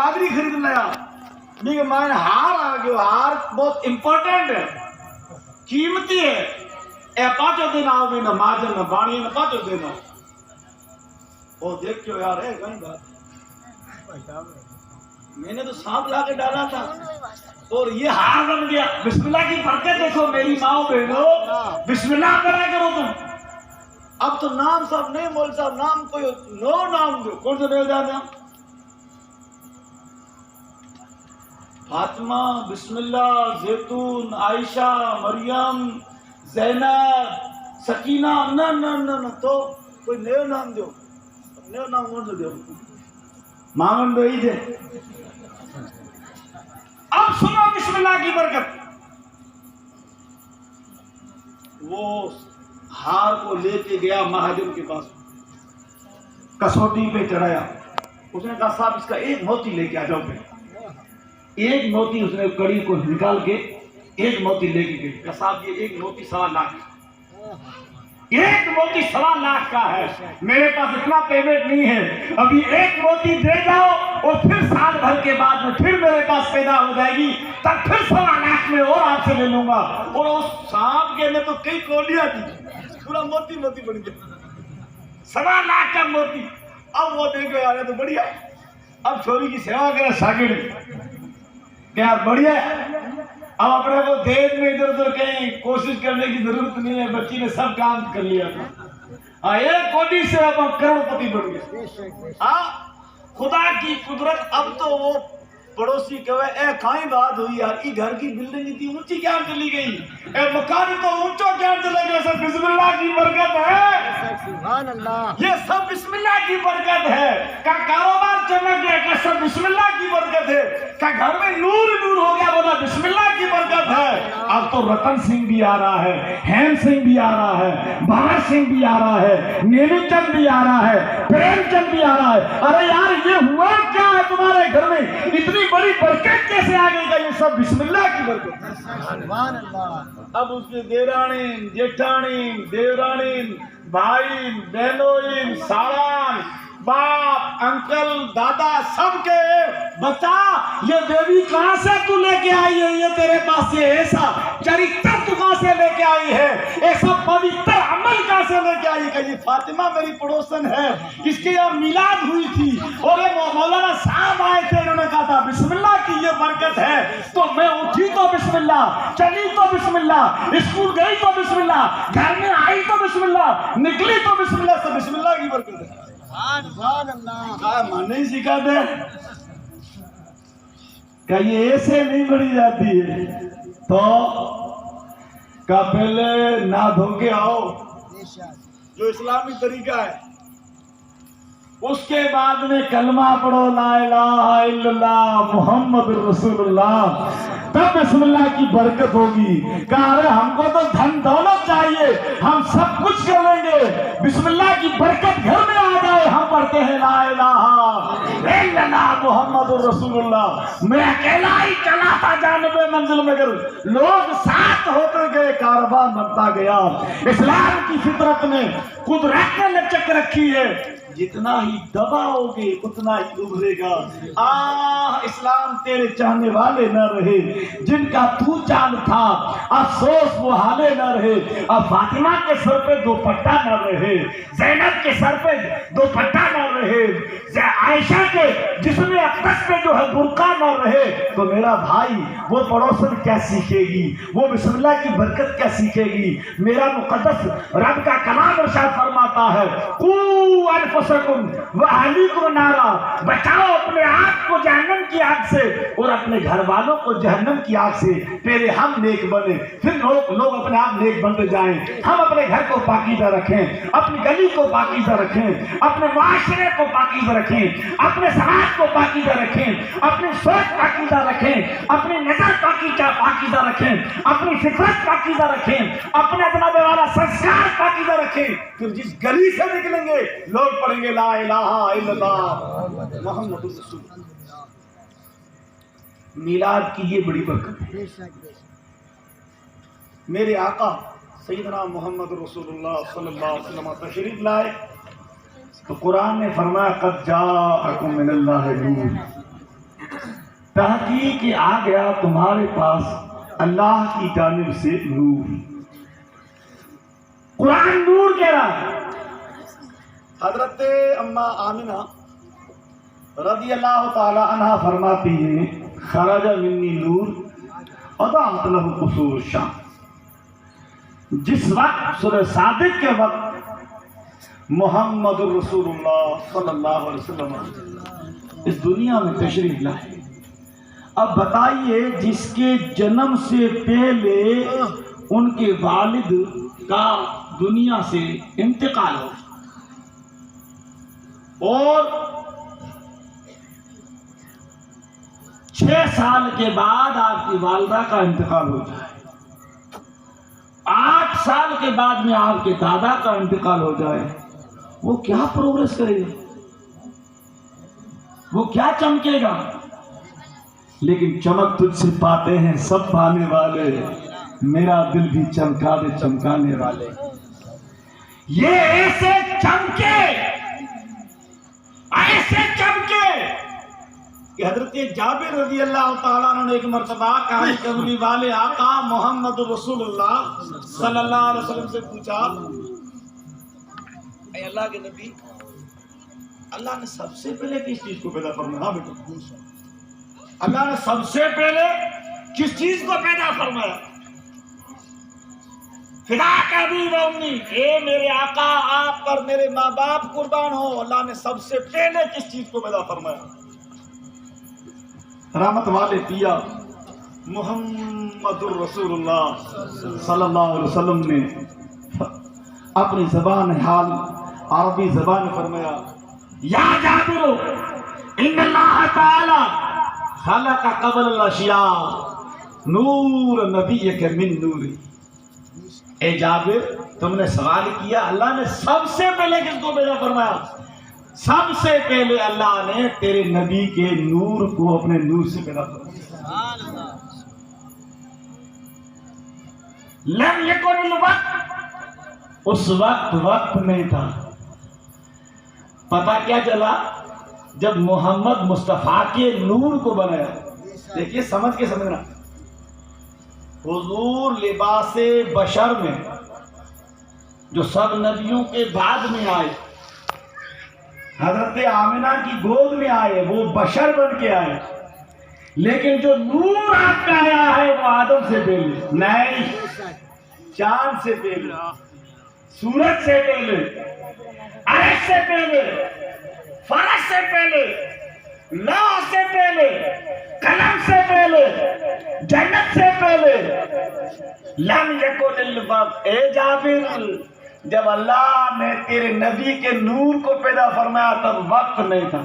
پادری خرید لیا لیکن میں ہار آ گیا ہار بہت امپورٹنٹ ہے قیمتی ہے اے پانچوں دن آؤ گے نہ ماجن نہ بانی نہ پانچوں دن آؤ وہ دیکھ کے یار ہے کہیں بات میں نے تو سانپ لا کے ڈالا تھا اور یہ ہار بن گیا بسم اللہ کی برکت دیکھو میری ماں بہنو بسم اللہ کرا کرو تم اب تو نام صاحب نہیں مول صاحب نام کوئی نو نام دو کون سے دے جانا فاطمہ بسم اللہ زیتون عائشہ مریم زینب سکینہ نہ نہ نہ نہ تو کوئی نیو نام دو نیو نام کون سے دو مانگن دو ہی دے اب سنو بسم اللہ کی برکت وہ ہار کو لے کے گیا مہاجن کے پاس کسوٹی پہ چڑھایا اس نے کہا صاحب اس کا ایک موتی لے کے آ جاؤ ایک موتی اس نے کڑی کو نکال کے ایک موتی لے کے گئی کہا صاحب یہ ایک موتی 1.25 لاکھ ایک موتی 1.25 لاکھ کا ہے میرے پاس اتنا پیمنٹ نہیں ہے ابھی ایک موتی دے جاؤ اور پھر سال بھر کے بعد میں پھر میرے پاس پیدا ہو جائے گی تب پھر 1.25 لاکھ میں اور آپ سے لے لوں گا اور اس سانپ کے نے تو کئی کولیاں دی پورا موتی موتی بن گیا 1.25 لاکھ کا موتی اب وہ دیکھو یار تو بڑھیا اب چھوری کی سیوا کرے شاگرد کیا بڑھیا ہے اب اپنے کو دیش میں ادھر ادھر کہیں کوشش کرنے کی ضرورت نہیں ہے بچی نے سب کام کر لیا تھا ایک کوٹی سے اب کروڑ پتی بڑھ گئے خدا کی قدرت اب تو وہ پڑوسی کہے اے کھائیں بات ہوئی یار یہ گھر کی بلڈنگ اتنی اونچی کیا چلی گئی اے مکان تو اونچا کیا چلے گئے سب بسم اللہ کی برکت ہے سبحان اللہ یہ سب بسم اللہ کی برکت ہے کا کاروبار چمک گیا کہ سب بسم اللہ کی برکت ہے کا گھر میں نور نور ہو گیا بولا بسم اللہ کی برکت ہے اب تو رتن سنگھ بھی آ رہا ہے ہیم سنگھ بھی آ رہا ہے بھگت سنگھ بھی آ رہا ہے نیمی چند بھی آ رہا ہے پریم چند بھی آ رہا ہے ارے یار یہ ہوا کیا ہے تمہارے گھر میں اتنی بڑی برکت کیسے آ گئی یہ سب بسم اللہ کی برکت سبحان اللہ اب اس کے دیرانی جیٹھانی دیورانی بھائی بہنوئی سالان باپ انکل دادا سب کے بتا یہ بیوی کہاں سے تو لے کے آئی ہے یہ تیرے پاس یہ ایسا چریتر تو کہاں سے لے کے آئی ہے ایسا پوتر عمل کہاں سے لے کے آئی کہ یہ فاطمہ میری پڑوسن ہے اس کے یہاں میلاد ہوئی تھی اور یہ مولانا صاحب آئے تھے انہوں نے کہا تھا بسم اللہ کی یہ برکت ہے تو میں اٹھی تو بسم اللہ چلی تو بسم اللہ اسکول گئی تو بسم اللہ گھر میں آئی تو بسم اللہ نکلی تو بسم اللہ سے بسم اللہ کی برکت ہے نہیں سکھاتے کہ یہ ایسے نہیں بڑھی جاتی ہے تو کہ پہلے نہ دھو کے آؤ جو اسلامی طریقہ ہے اس کے بعد میں کلمہ پڑھو لا الہ الا اللہ محمد رسول اللہ تب بسم اللہ کی برکت ہوگی کہ ارے ہم کو تو دھن دولت چاہیے ہم سب کچھ کر لیں گے بسم اللہ کی برکت گھر میں آ جائے ہم پڑھتے ہیں لا الہ الا اللہ محمد رسول اللہ میں اکیلا ہی چلا تھا جانب منزل مگر لوگ ساتھ ہوتے گئے کاروبار بنتا گیا اسلام کی فطرت میں قدرت نے لچک رکھی ہے جتنا ہی دباؤ گے اتنا ہی ابھرے گا اسلام تیرے چاہنے والے نہ رہے جن کا تو چاند تھا افسوس وہ حالے نہ رہے اب فاطمہ کے سر پہ دوپٹہ نہ رہے زینب کے سر پہ دوپٹہ نہ رہے عائشہ کے جسم اقدس پہ جو ہے برقع نہ رہے تو میرا بھائی وہ پڑوسن کیا سیکھے گی وہ بسم اللہ کی برکت کیا سیکھے گی میرا مقدس رب کا کلام ارشاد فرماتا ہے قوا انفسکم واہلیکم نارا بچاؤ اپنے آپ کو جہنم کی آگ سے اور اپنے گھر والوں کو جہنم کی آگ سے پہلے ہم نیک بنے پھر لوگ اپنے آپ نیک بنتے جائیں ہم اپنے گھر کو پاکیزہ رکھیں اپنی گلی کو پاکیزہ رکھیں اپنے معاشرے کو پاکیزہ رکھیں اپنے سماج کو پاکیزہ رکھیں اپنی سوچ پاکیزہ رکھیں اپنی نظر پاکیزہ رکھیں اپنی فطرت پاکیزہ رکھیں اپنے جناب والا سنسکار پاکیزہ رکھیں پھر جس گلی سے نکلیں گے لوگ پڑھیں گے لا الہ الا اللہ محمد رسول اللہ میلاد کی یہ بڑی برکت ہے میرے آقا سیدنا محمد رسول اللہ صلی اللہ علیہ وسلم تشریف لائے تو قرآن نے فرمایا قد جاءکم من اللہ نور تحقیق آ گیا تمہارے پاس اللہ کی جانب سے نور. قرآن نور کہہ رہا ہے. حضرت اما آمنہ رضی اللہ تعالی عنہ فرماتی ہیں خرج منی نور اضاءت لہ قصور الشام. جس وقت سورہ صادق کے وقت محمد الرسول اللہ صلی اللہ علیہ وسلم اس دنیا میں تشریف لائے. اب بتائیے جس کے جنم سے پہلے ان کے والد کا دنیا سے انتقال ہو اور 6 سال کے بعد آپ کی والدہ کا انتقال ہو جائے, 8 سال کے بعد میں آپ کے دادا کا انتقال ہو جائے, وہ کیا پروگرس کرے گا, وہ کیا چمکے گا؟ لیکن چمک تجھ سے پاتے ہیں سب پانے والے, میرا دل بھی چمکا دے چمکانے والے. یہ ایسے چمکے کہ حضرت جابر رضی اللہ تعالیٰ عنہ نے ایک مرتبہ کہانی کبلی والے آقا محمد رسول اللہ صلی اللہ علیہ وسلم سے پوچھا, اے اللہ کے نبی, اللہ نے سب سے پہلے کس چیز کو پیدا فرمایا؟ ہاں بیٹا, اللہ نے سب سے پہلے کس چیز کو پیدا فرمایا؟ فداک ابی و امی, اے میرے آقا آپ پر میرے ماں باپ قربان ہو, اللہ نے سب سے پہلے کس چیز کو پیدا فرمایا؟ رحمت والے پیا محمد الرسول اللہ صلی اللہ علیہ وسلم نے اپنی زبان حال عربی زبان فرمایا, یا جابر ان اللہ تعالی خلق قبل الاشیاء نور نبیک من نوری. اے جابر تم نے سوال کیا اللہ نے سب سے پہلے کس کو پیدا فرمایا؟ سب سے پہلے اللہ نے تیرے نبی کے نور کو اپنے نور سے پیدا فرمایا. لم یکن الوقت, اس وقت نہیں تھا. پتہ کیا چلا جب محمد مصطفیٰ کے نور کو بنایا. دیکھیے سمجھ کے سمجھنا, حضور لباس بشر میں جو سب نبیوں کے بعد میں آئے, حضرت آمنہ کی گود میں آئے, وہ بشر بن کے آئے, لیکن جو نور آپ کا آیا ہے وہ آدم سے پہلے نہیں, چاند سے پہلے, سورج سے پہلے, عرش سے پہلے, فرش سے پہلے, لوح سے پہلے, قلم سے پہلے, جنت سے پہلے. لم یکن الوقت, اے جابر جب اللہ نے تیرے نبی کے نور کو پیدا فرمایا تب وقت نہیں تھا.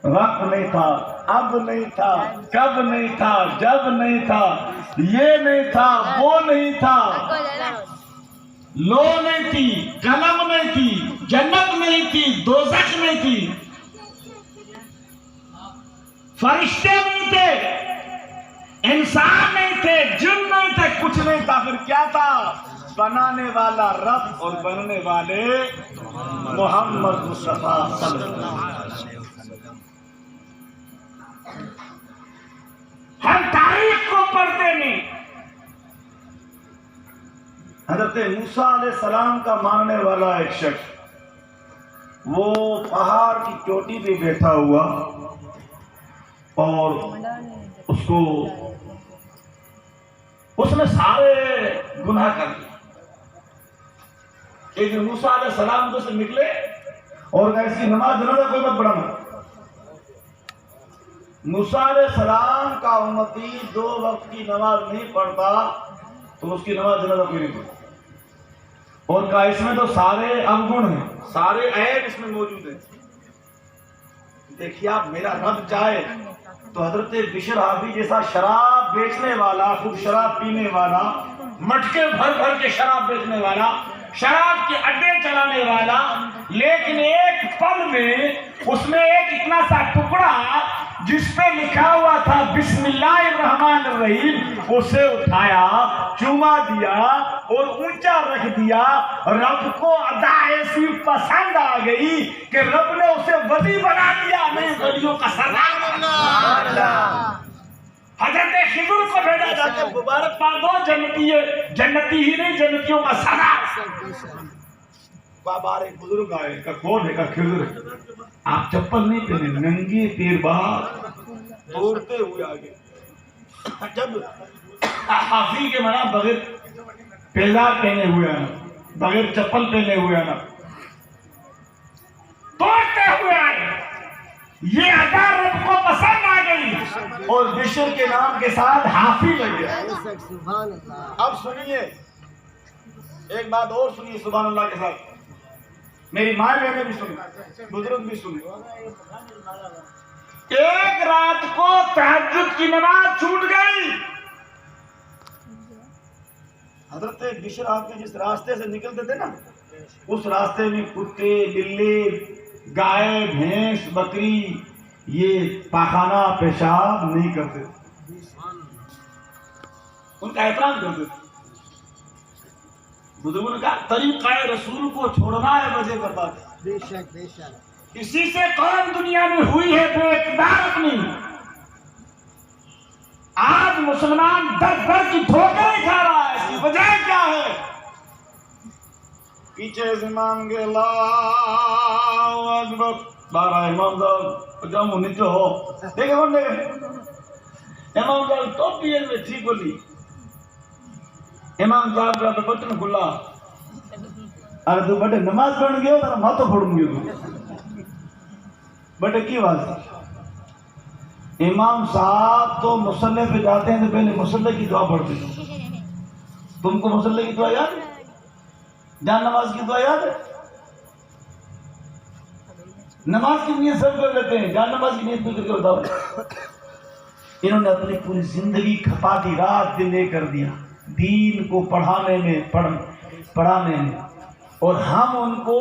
وقت نہیں تھا, اب نہیں تھا, کب نہیں تھا, جب نہیں تھا, یہ نہیں تھا, وہ نہیں تھا, لو نہیں تھی, قلم نہیں تھی, جنت نہیں تھی, دوزخ نہیں تھی, فرشتے نہیں تھے, انسان نہیں تھے, جن نہیں تھے, کچھ نہیں تھا. پھر کیا تھا؟ بنانے والا رب اور بننے والے محمد مصطفیٰ صلی اللہ علیہ وسلم. ہم تاریخ کو پڑھتے نہیں. حضرت موسیٰ علیہ السلام کا ماننے والا ایک شخص وہ پہاڑ کی چوٹی پہ بیٹھا ہوا اور اس نے سارے گناہ کر دیے. ایک دن موسیٰ علیہ السلام سے نکلے اور ایسی نماز جنازہ کوئی مت پڑھانا. موسیٰ علیہ السلام کا امتی 2 وقت کی نماز نہیں پڑھتا تو اس کی نماز جنازہ کوئی نہیں پڑھتا. اور کہا اس میں تو سارے اوگن ہیں, سارے عیب اس میں موجود ہیں. دیکھیے آپ, میرا رب چاہے تو حضرت بشر حافی جیسا شراب بیچنے والا, خوب شراب پینے والا, مٹکے بھر بھر کے شراب بیچنے والا, شراب کے اڈے چلانے والا, لیکن ایک پل میں اس میں ایک اتنا سا ٹکڑا جس پہ لکھا ہوا تھا بسم اللہ الرحمن الرحیم اسے اٹھایا، چوما دیا اور اونچا رکھ دیا. رب کو ادا ایسی پسند آ گئی کہ رب نے اسے ولی بنا دیا. نہیں ولیوں کا سردار بنا. حضرت خضر کو بھیجا جا کے مبارکباد دو، جنتی ہی نہیں جنتیوں کا سردار. بابا ایک بزرگ آئے، کا کون ہے؟ کا خضر ہے. آپ چپل نہیں پہنے، ننگے پیر باہر دوڑتے ہوئے آگے. جب حافظ کے منا بغیر پیزار پہنے ہوئے آنا، بغیر چپل پہنے ہوئے آنا، دوڑتے ہوئے آئے. یہ ادا رب کو پسند آ گئی اور بشر کے نام کے ساتھ حافظ لگ گیا. اب سنیے ایک بات اور سنیے سبحان اللہ کے ساتھ. میری ماں بہنیں بھی سنیں، بزرگ بھی سنیں. ایک رات کو تہجد کی نماز چھوٹ گئی. حضرت بشر آپ کے جس راستے سے نکلتے تھے نا، اس راستے میں کتے، بلے، گائے، بھینس، بکری یہ پاخانہ پیشاب نہیں کرتے، ان کا احترام کرتے تھے. بزرگوں نے کہا طریقہ رسول کو چھوڑنا ہے وجہ کرتا تھا. بے شک بے شک. اسی سے قوم دنیا میں ہوئی ہے بے اقتدار اپنی. آج مسلمان در در کی ٹھوکریں کھا رہا ہے. اس کی وجہ کیا ہے؟ پیچھے سے مانگے اللہ اکبر. بارہ امام صاحب جامو نیچے ہو دیکھے کون دیکھے امام صاحب ٹوپی میں ٹھیک بولی. امام صاحب کا تو بٹن کھلا. ارے تو بٹے نماز پڑھن گئے ہو ماتھو پھوڑوں گے تو بٹے کی بات. امام صاحب تو مصلی پہ جاتے ہیں تو پہلے مصلی کی دعا پڑھتے ہیں. تم کو مصلی کی دعا یاد ہے؟ جان نماز کی دعا یاد ہے؟ نماز کی نیت سب کر لیتے ہیں، جان نماز کی نیت کر کے بتاؤ. انہوں نے اپنی پوری زندگی کھپا دی، رات دن یہ کر دیا دین کو پڑھانے میں. اور ہم ان کو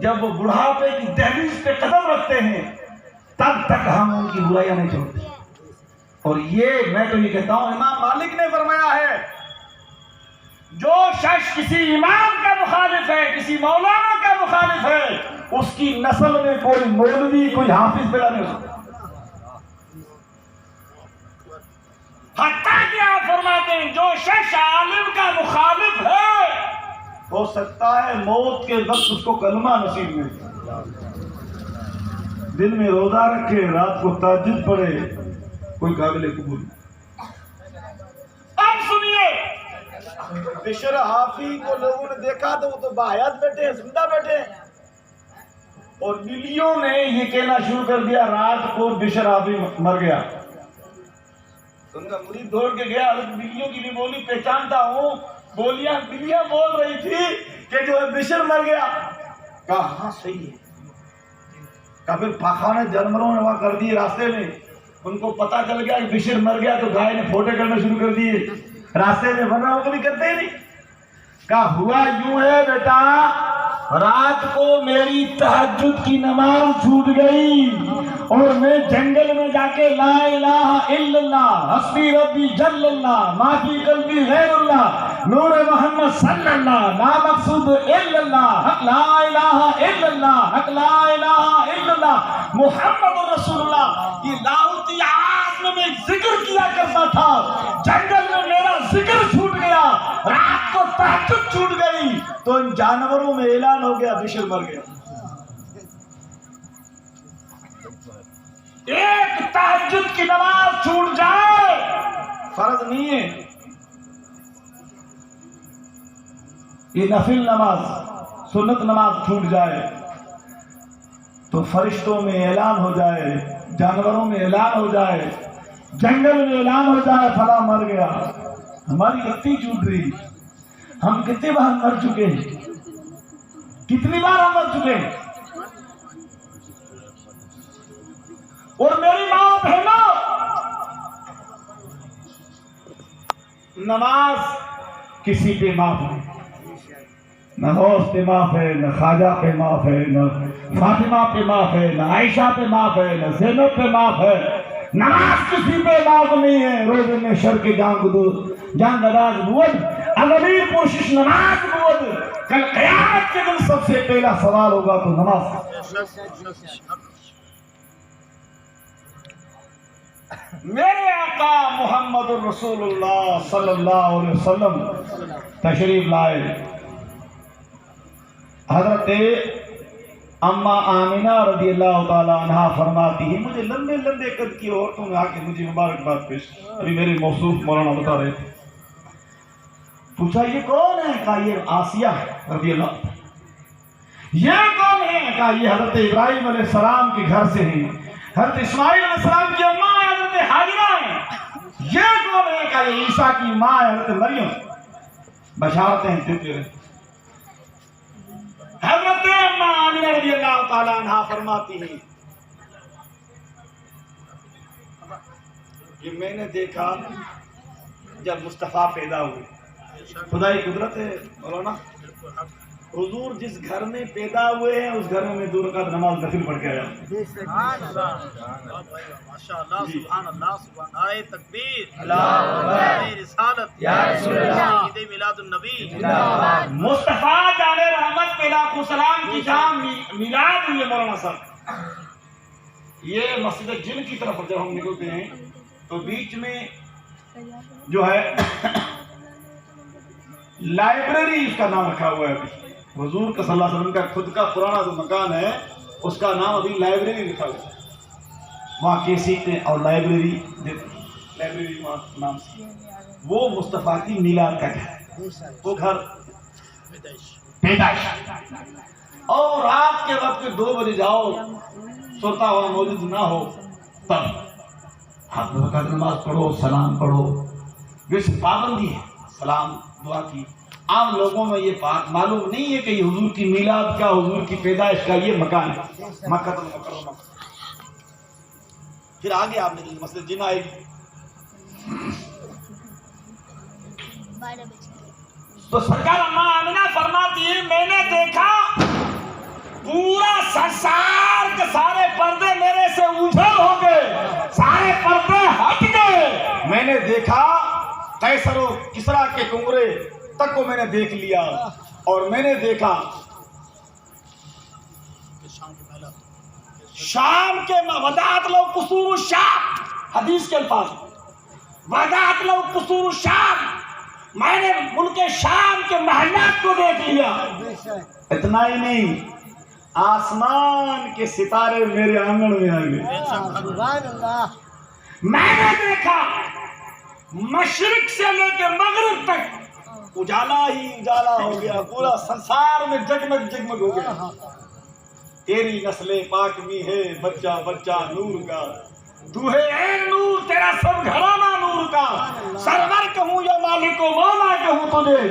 جب وہ بڑھاپے کی دہلیز پہ قدم رکھتے ہیں تب تک ہم ان کی برائیاں نہیں چھوڑتے. اور یہ میں تو یہ کہتا ہوں امام مالک نے فرمایا ہے جو شخص کسی امام کا مخالف ہے، کسی مولانا کا مخالف ہے، اس کی نسل میں کوئی مولوی کوئی حافظ پیدا نہیں ہو سکتا. حتیٰ کہ آپ فرماتے ہیں جو شخص عالم کا مخالف ہے ہو سکتا ہے موت کے وقت اس کو کلمہ نصیب ملے، دن میں روزہ رکھے، رات کو تہجد پڑھے، کوئی قابل قبول. اب سنیے بشر حافظ کو لوگوں نے دیکھا تو وہ تو باحیات بیٹھے ہیں، زندہ بیٹھے ہیں. اور بلیوں نے یہ کہنا شروع کر دیا رات کو بشر حافظ مر گیا. ان کا مرید دوڑ کے گیا، بلیوں کی بھی بولی پہچانتا ہوں. بلیاں بول رہی تھی کہ جو بشر مر گیا. کہا ہاں صحیح ہے. کہا پھر پاخانے جانوروں نے وہاں کر دیے راستے میں. ان کو پتا چل گیا کہ بشر مر گیا تو گائے نے پھوٹے کرنا شروع کر دیے راستے میں، ورنہ وہ کبھی کرتے ہی نہیں. کہا ہوا یوں ہے بیٹا، رات کو میری تہجد کی نماز چھوٹ گئی اور میں جنگل میں جا کے لا الہ الا اللہ حسبی ربی جل اللہ ما فی قلبی غیر اللہ نور محمد صلی اللہ لا مقصود الا اللہ حق لا الہ الا اللہ حق لا الہ الا اللہ محمد رسول اللہ یہ لاہوتی عالم میں ذکر کیا کرتا تھا. جنگل میں میرا ذکر چھوٹ گیا، رات کو تہجد چھوٹ گئی تو ان جانوروں میں اعلان ہو گیا بشر مر گیا. ایک تہجد کی نماز چھوٹ جائے فرض نہیں ہے، یہ نفل نماز سنت نماز چھوٹ جائے تو فرشتوں میں اعلان ہو جائے، جانوروں میں اعلان ہو جائے، جنگل میں اعلان ہو جائے فلاں مر گیا. ہماری غلطی چھوٹ گئی. ہم کتنی بار مر چکے ہیں، کتنی بار ہم مر چکے ہیں. اور میری ماں بہنوں، نماز کسی پہ معاف نہیں. نہ غوث پہ معاف ہے، نہ خواجہ پہ معاف ہے، نہ فاطمہ پہ معاف ہے، نہ عائشہ پہ معاف ہے، نہ زینب پہ معاف ہے، نماز کسی پہ معاف نہیں ہے. روزے میں شر کے جان دراز بود اگلی کوشش نماز بود. کل قیامت کے دن سب سے پہلا سوال ہوگا تو نماز. میرے آقا محمد الرسول اللہ صلی اللہ علیہ وسلم تشریف لائے. حضرت اما آمینہ رضی اللہ تعالی عنہ فرماتی ہیں مجھے لمبے لمبے قد کی عورتوں نے آ کے مجھے مبارکباد پیش. ابھی میرے موصوف مولانا بتا رہے تھے. پوچھا یہ کون ہے؟ کہا یہ آسیہ رضی اللہ. یہ کون ہے؟ کہا یہ حضرت ابراہیم علیہ السلام کے گھر سے ہیں. حضرت اسماعیل علیہ السلام کی اماں ہے حضرت حاجرہ ہیں. یہ کون ہے؟ کہا یہ عیسیٰ کی ماں ہے حضرت مریم. بشارتیں دیتے رہے. حضرت اماں آمینہ رضی اللہ تعالی عنہ فرماتی ہیں کہ میں نے دیکھا جب مصطفیٰ پیدا ہوئے. خدائی قدرت ہے مولانا. حضور جس گھر میں پیدا ہوئے ہیں اس گھر میں 2 رکعت نماز نفل پڑھ کے آیا. ماشاءاللہ سبحان اللہ سبحان آئے تکبیر اللہ اکبر رسالت یا رسول اللہ عید میلاد النبی. مصطفیٰ جان رحمت پہ لاکھوں سلام کی شام میلاد ہوئی ہے مولانا صاحب. یہ مسجد جن کی طرف جب ہم نکلتے ہیں تو بیچ میں جو ہے لائبریری اس کا نام رکھا ہوا ہے. ابھی حضور کا صلی اللہ علیہ وسلم کا خود کا پرانا جو مکان ہے اس کا نام ابھی لائبریری لکھا ہوا ہے. وہاں کیسٹیں اور لائبریری نام سے وہ مصطفیٰ کی میلاد کا گھر ہے. وہ گھر پیدائش. اور رات کے وقت 2 بجے جاؤ سوتا ہوا موجود نہ ہو تب آپ وقت نماز پڑھو سلام پڑھو. ویسے پابندی ہے سلام دعا کی. عام لوگوں میں یہ بات معلوم نہیں ہے کہ یہ حضور کی میلاد کا حضور کی پیدائش کا یہ مکان ہے مکہ المکرمہ. پھر آگے آپ نے مسجد جن آئے گی تو سرکار اماں آمینہ فرماتی ہے میں نے دیکھا پورا سنسار کے سارے پردے میرے سے اجھل ہو گئے. سارے پردے ہٹ گئے. میں نے دیکھا قیصر و کسریٰ کے کنگرے تک کو میں نے دیکھ لیا. اور میں نے دیکھا شام کے وداعت لو قصور الشام حدیث کے الفاظ وداعت لو قصور الشام. میں نے ملک شام کے محلات کو دیکھ لیا. اتنا ہی نہیں آسمان کے ستارے میرے آنگن میں آ گئے. میں نے دیکھا مشرق سے لے کے مغرب تک اجالا ہی اجالا ہو گیا. پورا سنسار میں جگمگ جگمگ ہو گیا. تیری نسل پاک بھی ہے بچہ بچہ نور کا. تو ہے اے نور تیرا سب گھرانہ نور کا. سرور کہوں یا مالک و مولا کہوں تجھے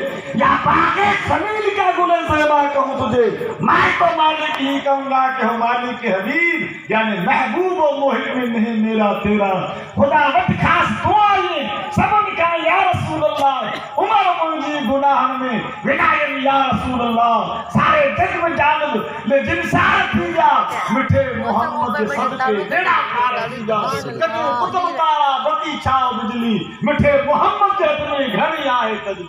یا پاک خلیل کا گل صحبہ کہوں تجھے. میں تو مالک ہی کہوں گا کہ ہم مالک حبیب یعنی محبوب و محب میں نہیں میرا تیرا. خدا وقت خاص دعائیں سبن کا یا رسول اللہ عمر مجھے گناہ میں ونائن یا رسول اللہ. سارے جگ میں جانب لے جن ساتھ دیا مٹھے محمد کے صدقے دینا کار دیا. کتو کتب تارا بتی چھاؤ بجلی مٹھے محمد کے اتنے گھر آئے تجلی.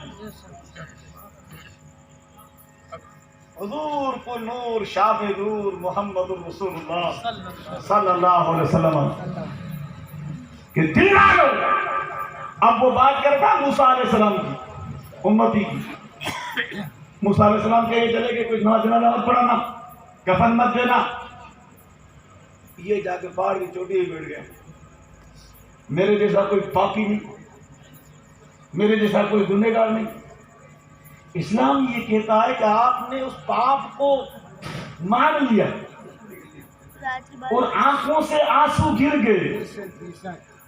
حضور کو نور شاب نور محمد رسول اللہ صلی اللہ علیہ وسلم کہ دیوانو. اب وہ بات کرتا موسیٰ علیہ السلام کی امتی کی. موسیٰ علیہ السلام کہے چلے کہ کچھ نماز مت پڑھنا کفن مت دینا. یہ جا کے پہاڑ کی چوٹی ہی بیٹھ گیا. میرے جیسا کوئی پاپی نہیں میرے جیسا کوئی گنہگار نہیں. اسلام یہ کہتا ہے کہ آپ نے اس پاپ کو مان لیا اور آنکھوں سے آنسو گر گئے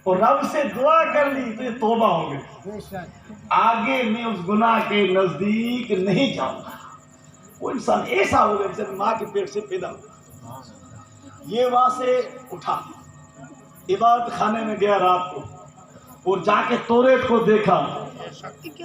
اور رب سے دعا کر لی تو یہ توبہ ہو گئی. آگے میں اس گناہ کے نزدیک نہیں جاؤں گا. وہ انسان ایسا ہو گیا جیسے ماں کے پیٹ سے پیدا ہو. یہ وہاں سے اٹھا عبادت خانے میں گیا رات کو اور جا کے توریت کو دیکھا.